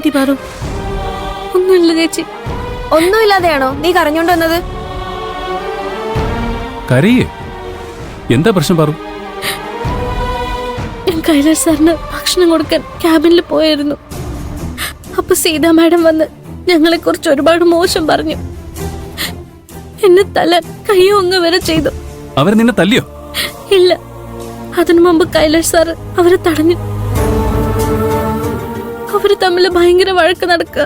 പറ്റി പാറു? ഒന്നുമില്ല ചേച്ചി. ഒന്നുമില്ലാതെയാണോ നീ കരഞ്ഞോണ്ട് വന്നത്? കരയേ? എന്താ പ്രശ്നം പാറു? ഞാൻ കൈലാഷ് സാറിന് ഭക്ഷണം കൊടുക്കാൻ ക്യാബിനിൽ പോയിരുന്നു. അപ്പൊ സീതാ മാഡം വന്ന് ഞങ്ങളെ കുറിച്ച് ഒരുപാട് മോശം പറഞ്ഞു. എന്നെ തല്ലാൻ കയ്യോങ്ങ വരെ ചെയ്തു. അവർ നിന്നെ തല്ലിയോ? ഇല്ല, അതിനു മുമ്പ് കൈലാഷ് സാർ അവരെ തടഞ്ഞു. അവര് തമ്മിൽ ഭയങ്കര വഴക്ക് നടക്കുക.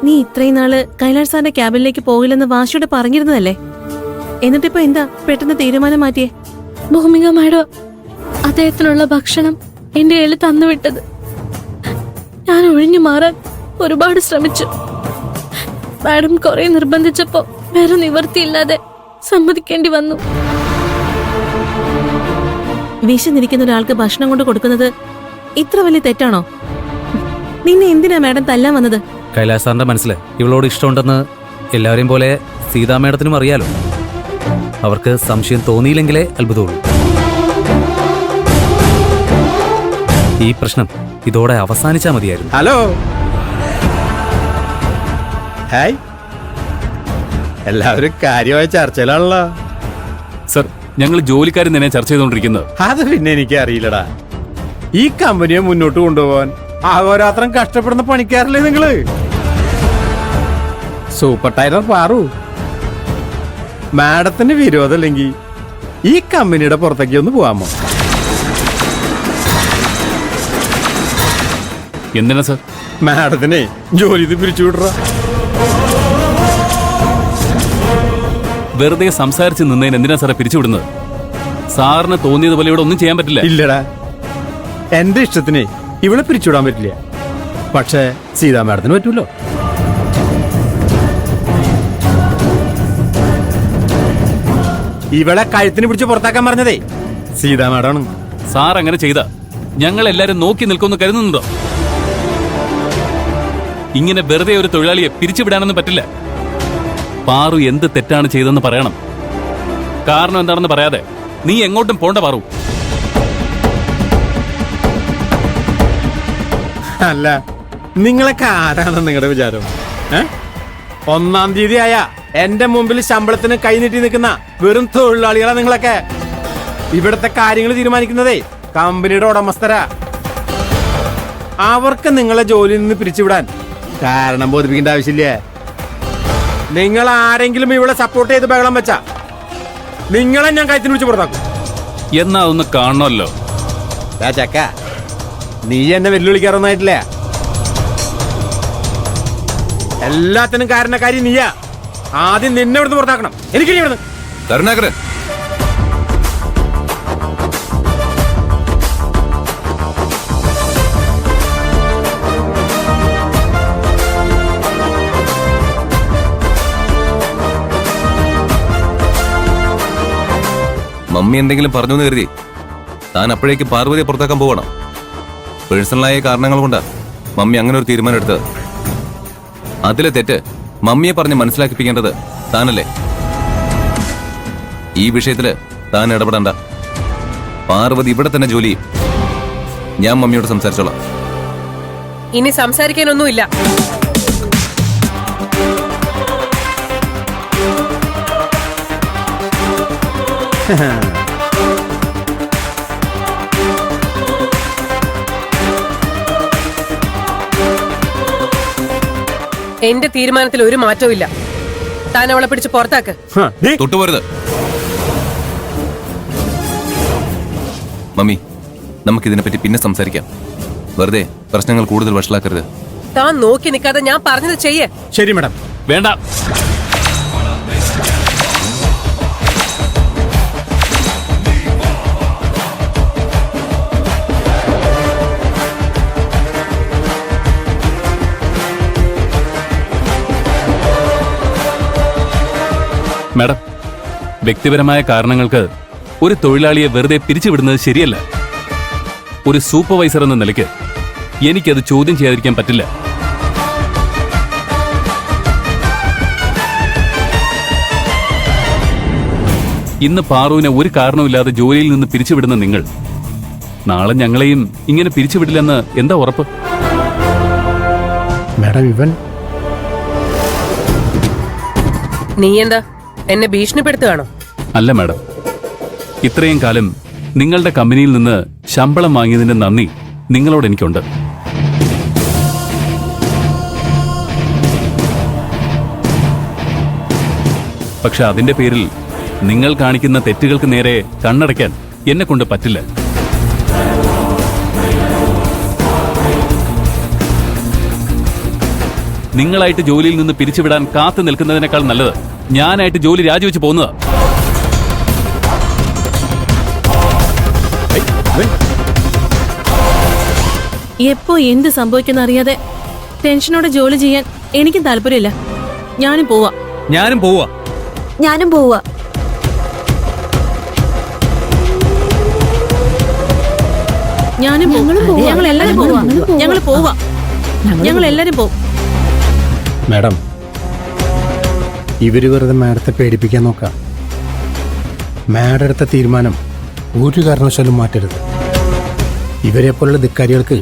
നീ ഇത്രയും നാള് കൈലാഷ് സാറിന്റെ ക്യാബിനിലേക്ക് പോകില്ലെന്ന് വാശിയോടെ പറഞ്ഞിരുന്നതല്ലേ? എന്നിട്ടിപ്പോ എന്താ പെട്ടെന്ന് തീരുമാനം മാറ്റിയേ? ഭൂമിക മാഡം അദ്ദേഹത്തിനുള്ള ഭക്ഷണം എന്റെ കയ്യിൽ തന്നുവിട്ടത്. ഞാൻ ഒഴിഞ്ഞു മാറാൻ ഒരുപാട് ശ്രമിച്ചു. മാഡം കുറെ നിർബന്ധിച്ചപ്പോ വേറെ നിവർത്തിയില്ലാതെ സമ്മതിക്കേണ്ടി വന്നു. വിശന്നിരിക്കുന്ന ഒരാൾക്ക് ഭക്ഷണം കൊണ്ട് കൊടുക്കുന്നത് ഇത്ര വലിയ തെറ്റാണോ? നിന്നെ എന്തിനാ മാഡം തല്ലാൻ വന്നത്? കൈലാഷ് സാറിന്റെ മനസ്സിൽ ഇവളോട് ഇഷ്ടമുണ്ടെന്ന് എല്ലാവരെയും പോലെ സീതാ മേഡത്തിനും അറിയാലോ. അവർക്ക് സംശയം തോന്നിയില്ലെങ്കിലേ അത്ഭുതമുള്ളൂ. ഈ പ്രശ്നം ഇതോടെ അവസാനിച്ചാൽ മതിയായിരുന്നു. Hello, hi. എല്ലാവരും കാര്യമായ ചർച്ചയിലാണല്ലോ. സർ, ഞങ്ങൾ ജോലിക്കാരൻ തന്നെ ചർച്ച ചെയ്തുകൊണ്ടിരിക്കുന്നത്. അത് പിന്നെ എനിക്ക് അറിയില്ലടാ. ഈ കമ്പനിയെ മുന്നോട്ട് കൊണ്ടുപോകാൻ അഹോരാത്രം കഷ്ടപ്പെടുന്ന പണിക്കാരല്ലേ നിങ്ങള്? സൂപ്പർ ടൈലർ പാറു, മാഡത്തിന് വിരോധമില്ലെങ്കിൽ ഈ കമ്പനിയുടെ പുറത്തേക്ക് ഒന്ന് പോവാമോ? എന്തിനാ സർ? മാഡത്തിനെ ജോലി പിരിച്ചുവിടറ. വെറുതെ സംസാരിച്ച് നിന്നതിന് എന്തിനാ സാറെ പിരിച്ചുവിടുന്നത്? സാറിന് തോന്നിയതുപോലെ ഇവിടെ ഒന്നും ചെയ്യാൻ പറ്റില്ല. ഇല്ലടാ, എന്റെ ഇഷ്ടത്തിന് ഇവിടെ പിരിച്ചുവിടാൻ പറ്റില്ല. പക്ഷേ സീതാ മാഡത്തിന് പറ്റൂല്ലോ. ഇവിടെ കഴുത്തിന് പിടിച്ച് പുറത്താക്കാൻ പറഞ്ഞതേ സീതാ മാഡാണ്. സാർ അങ്ങനെ ചെയ്ത ഞങ്ങൾ എല്ലാരും നോക്കി നിൽക്കുമെന്ന് കരുതുന്നുണ്ടോ? ഇങ്ങനെ വെറുതെ ഒരു തൊഴിലാളിയെ പിരിച്ചുവിടാനൊന്നും പറ്റില്ല. പാറു എന്ത് തെറ്റാണ് ചെയ്തെന്ന് പറയണം. കാരണം എന്താണെന്ന് പറയാതെ നീ എങ്ങോട്ടും പോണ്ട പാറു. അല്ല, നിങ്ങളൊക്കെ ആരാണ് നിങ്ങളുടെ വിചാരം? 1-ാം തീയതി ആയ എന്റെ മുമ്പിൽ ശമ്പളത്തിന് കൈനീട്ടി നിൽക്കുന്ന വെറും തൊഴിലാളികളാ നിങ്ങളൊക്കെ. ഇവിടുത്തെ കാര്യങ്ങൾ തീരുമാനിക്കുന്നതേ കമ്പനിയുടെ ഉടമസ്ഥരാ. അവർക്ക് നിങ്ങളെ ജോലിയിൽ നിന്ന് പിരിച്ചുവിടാൻ കാരണം ബോധിപ്പിക്കേണ്ട ആവശ്യമില്ലേ. നിങ്ങൾ ആരെങ്കിലും ഇവിടെ സപ്പോർട്ട് ചെയ്ത് ബഹളം വെച്ചാ നിങ്ങളെ ഞാൻ കയത്തിന് വിളിച്ച് പുറത്താക്കും. എന്നാ ഒന്ന് കാണണമല്ലോ. ചക്ക, നീ എന്നെ വെല്ലുവിളിക്കാറൊന്നായിട്ടില്ല. എല്ലാത്തിനും കാരണക്കാരി നീയാ. ആദ്യം നിന്നെ ഇവിടുന്ന് പുറത്താക്കണം. എനിക്ക് ഇവിടുന്ന് കരുണാകരൻ, മമ്മി എന്തെങ്കിലും പറഞ്ഞു എന്ന് കരുതി താൻ അപ്പോഴേക്ക് പാർവതിയെ പുറത്താക്കാൻ പോകണം. പേഴ്സണലായ കാരണങ്ങൾ കൊണ്ടാ മമ്മി അങ്ങനെ ഒരു തീരുമാനം എടുത്തത്. അതിലെ തെറ്റ് മമ്മിയെ പറഞ്ഞ് മനസ്സിലാക്കിപ്പിക്കേണ്ടത് താനല്ലേ. ഈ വിഷയത്തില് താൻ ഇടപെടണ്ട. പാർവതി ഇവിടെ തന്നെ ജോലി ചെയ്യും. ഞാൻ മമ്മിയോട് സംസാരിച്ചോളാം. ഇനി സംസാരിക്കാനൊന്നുമില്ല. എന്റെ തീരുമാനത്തിൽ ഒരു മാറ്റവും ഇല്ല. താൻ അവളെ പിടിച്ച് പുറത്താക്ക്. തൊട്ടുപോരുത്. മമ്മി, നമുക്കിതിനെപ്പറ്റി പിന്നെ സംസാരിക്കാം. വെറുതെ പ്രശ്നങ്ങൾ കൂടുതൽ വഷളാക്കരുത്. താൻ നോക്കി നിൽക്കാതെ ഞാൻ പറഞ്ഞത് ചെയ്യേ. ശരി മാഡം. വേണ്ട. മാഡം, വ്യക്തിപരമായ കാരണങ്ങൾക്ക് ഒരു തൊഴിലാളിയെ വെറുതെ പിരിച്ചുവിടുന്നത് ശരിയല്ല. ഒരു സൂപ്പർവൈസർ എന്ന നിലയ്ക്ക് എനിക്കത് ചോദ്യം ചെയ്യാതിരിക്കാൻ പറ്റില്ല. ഇന്ന് പാറുവിനെ ഒരു കാരണവുമില്ലാതെ ജോലിയിൽ നിന്ന് പിരിച്ചുവിടുന്ന നിങ്ങൾ നാളെ ഞങ്ങളെയും ഇങ്ങനെ പിരിച്ചുവിടില്ലെന്ന് എന്താ ഉറപ്പ്? മാഡം ഇവൻ നീ എന്താ എന്നെ ഭീഷണിപ്പെടുത്തുകയാണോ? അല്ല മാഡം, ഇത്രയും കാലം നിങ്ങളുടെ കമ്പനിയിൽ നിന്ന് ശമ്പളം വാങ്ങിയതിന്റെ നന്ദി നിങ്ങളോട് എനിക്കുണ്ട്. പക്ഷെ അതിന്റെ പേരിൽ നിങ്ങൾ കാണിക്കുന്ന തെറ്റുകൾക്ക് നേരെ കണ്ണടയ്ക്കാൻ എന്നെ കൊണ്ട് പറ്റില്ല. നിങ്ങളായിട്ട് ജോലിയിൽ നിന്ന് പിരിച്ചുവിടാൻ കാത്തു നിൽക്കുന്നതിനേക്കാൾ നല്ലത് ഞാനായിട്ട് ജോലി രാജിവെച്ച് പോകുന്നതാ. എപ്പോ എന്ത് സംഭവിക്കുന്ന അറിയാതെ ടെൻഷനോടെ ജോലി ചെയ്യാൻ എനിക്കും താല്പര്യമില്ല. ഞാനും പോവാ. ഞാനും പോവാ. ഞാനും പോവാ. ഞാനും പോവും. ഞങ്ങൾ എല്ലാരും പോവാ. ഞങ്ങൾ പോവാ. ഞങ്ങൾ എല്ലാരും പോവും. മാഡം ഇവര് വെറുതെ മാഡത്തെ പേടിപ്പിക്കാൻ നോക്കാം. മാഡം എടുത്ത തീരുമാനം ഒരു കാരണവശാലും മാറ്റരുത്. ഇവരെ പോലുള്ള ധിക്കാരികൾക്ക്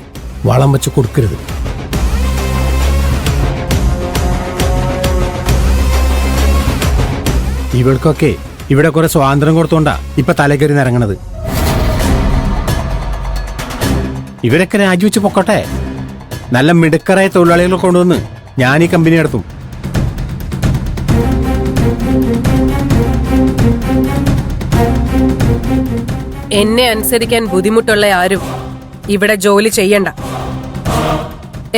വളം വെച്ച് കൊടുക്കരുത്. ഇവർക്കൊക്കെ ഇവിടെ കുറെ സ്വാതന്ത്ര്യം കൊടുത്തോണ്ടാ ഇപ്പൊ തലക്കറി നിറങ്ങണത്. ഇവരൊക്കെ രാജിവെച്ച് പൊക്കോട്ടെ. നല്ല മിടുക്കറായ തൊഴിലാളികളെ കൊണ്ടുവന്ന് ഞാൻ ഈ കമ്പനി നടത്തും. എന്നെ അനുസരിക്കാൻ ബുദ്ധിമുട്ടുള്ള ആരും ഇവിടെ ജോലി ചെയ്യണ്ട.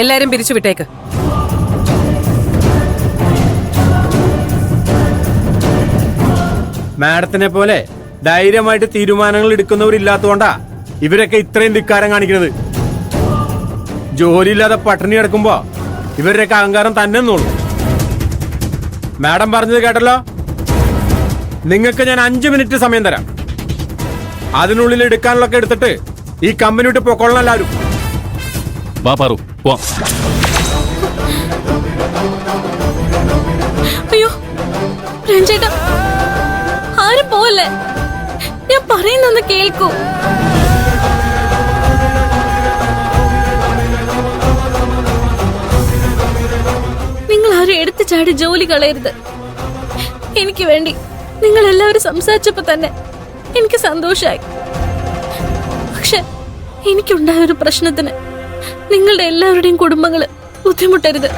എല്ലാരും പിരിച്ചുവിട്ടേക്ക്. മാഡത്തിനെ പോലെ ധൈര്യമായിട്ട് തീരുമാനങ്ങൾ എടുക്കുന്നവരില്ലാത്തതുകൊണ്ടാ ഇവരൊക്കെ ഇത്രയും ധിക്കാരം കാണിക്കുന്നത്. ജോലിയില്ലാതെ പട്ടിണി കിടക്കുമ്പോ ഇവരുടെയൊക്കെ അഹങ്കാരം തന്നെ നോളൂ. മാഡം പറഞ്ഞത് കേട്ടല്ലോ. നിങ്ങൾക്ക് ഞാൻ 5 മിനിറ്റ് സമയം തരാം. അതിനുള്ളിൽ എടുക്കാനുള്ളൊക്കെ എടുത്തിട്ട് ഈ കമ്പനി വിട്ട് പൊക്കോളണം എല്ലാവരും. വാ പാറു, പോവാം. അയ്യോ രഞ്ജേട്ടാ, ആരും പോവല്ലേ. ഞാൻ പറയുന്നൊന്ന് കേൾക്കൂ. നിങ്ങൾ ആരും എടുത്തു ചാടി ജോലി കളയരുത്. എനിക്ക് വേണ്ടി നിങ്ങൾ എല്ലാവരും സംസാരിച്ചപ്പോ തന്നെ എനിക്ക് സന്തോഷായി. പക്ഷെ എനിക്കുണ്ടായ ഒരു പ്രശ്നത്തിന് നിങ്ങളുടെ എല്ലാവരുടെയും കുടുംബങ്ങള് ബുദ്ധിമുട്ടരുത്.